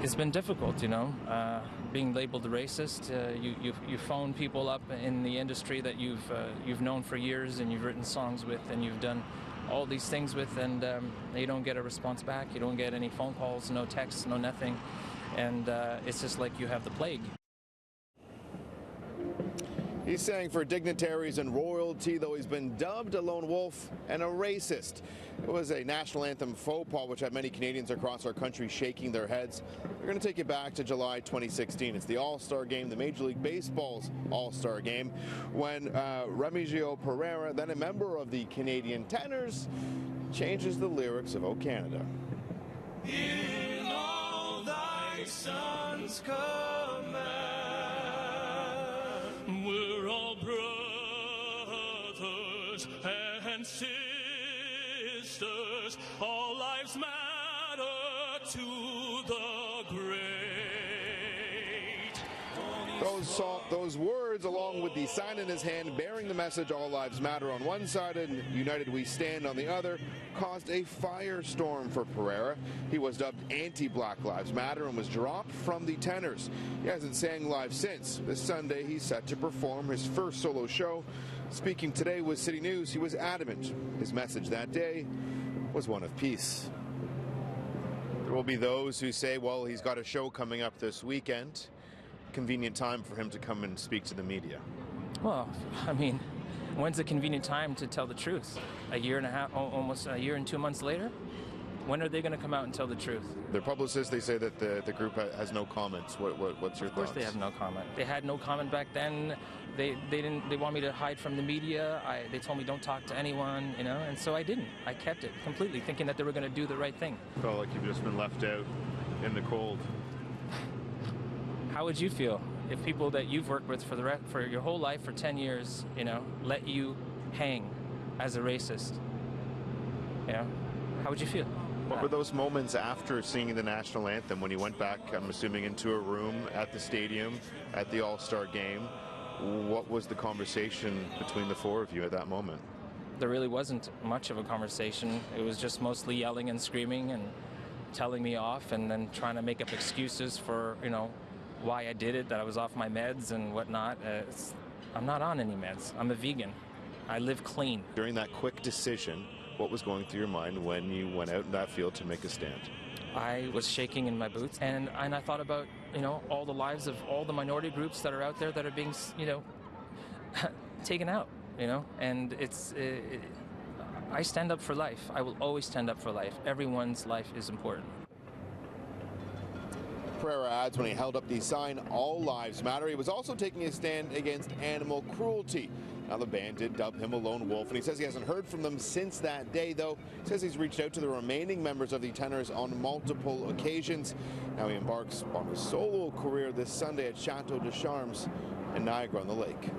It's been difficult, you know, being labeled a racist. You phone people up in the industry that you've known for years and you've written songs with and you've done all these things with, and you don't get a response back. You don't get any phone calls, no texts, no nothing, and it's just like you have the plague. He's saying for dignitaries and royalty, though he's been dubbed a lone wolf and a racist. It was a national anthem faux pas which had many Canadians across our country shaking their heads. We're going to take you back to July 2016. It's the All-Star Game, the Major League Baseball's All-Star Game, when Remigio Pereira, then a member of the Canadian Tenors, changes the lyrics of "O Canada." In all thy sons command, we're all brothers and sisters, all lives matter to the great. Those words, along with the sign in his hand bearing the message "All Lives Matter" on one side and "United We Stand" on the other, caused a firestorm for Pereira. He was dubbed anti-Black Lives Matter and was dropped from the Tenors. He hasn't sang live since. This Sunday, he's set to perform his first solo show. Speaking today with CityNews, he was adamant. His message that day was one of peace. There will be those who say, well, he's got a show coming up this weekend. Convenient time for him to come and speak to the media. Well, I mean, when's a convenient time to tell the truth? A year and a half, almost a year and 2 months later? When are they going to come out and tell the truth? Their publicists, they say that the group has no comments. What's your thoughts? Of course they have no comment. They had no comment back then. They want me to hide from the media. They told me don't talk to anyone, you know, and so I didn't. I kept it completely, thinking that they were going to do the right thing. Felt like you've just been left out in the cold. How would you feel if people that you've worked with for your whole life, for 10 years, you know, let you hang as a racist? You know, how would you feel? What were those moments after singing the national anthem when you went back, I'm assuming, into a room at the stadium at the All-Star Game? What was the conversation between the four of you at that moment? There really wasn't much of a conversation. It was just mostly yelling and screaming and telling me off and then trying to make up excuses for, you know, why I did it, that I was off my meds and whatnot. I'm not on any meds. I'm a vegan. I live clean. During that quick decision, what was going through your mind when you went out in that field to make a stand? I was shaking in my boots, and I thought about, you know, all the lives of all the minority groups that are out there that are being, you know, taken out, you know, and I stand up for life. I will always stand up for life. Everyone's life is important. Pereira adds when he held up the sign, "All Lives Matter," he was also taking a stand against animal cruelty. Now, the band did dub him a lone wolf, and he says he hasn't heard from them since that day, though. He says he's reached out to the remaining members of the Tenors on multiple occasions. Now he embarks on a solo career this Sunday at Chateau de Charmes in Niagara-on-the-Lake.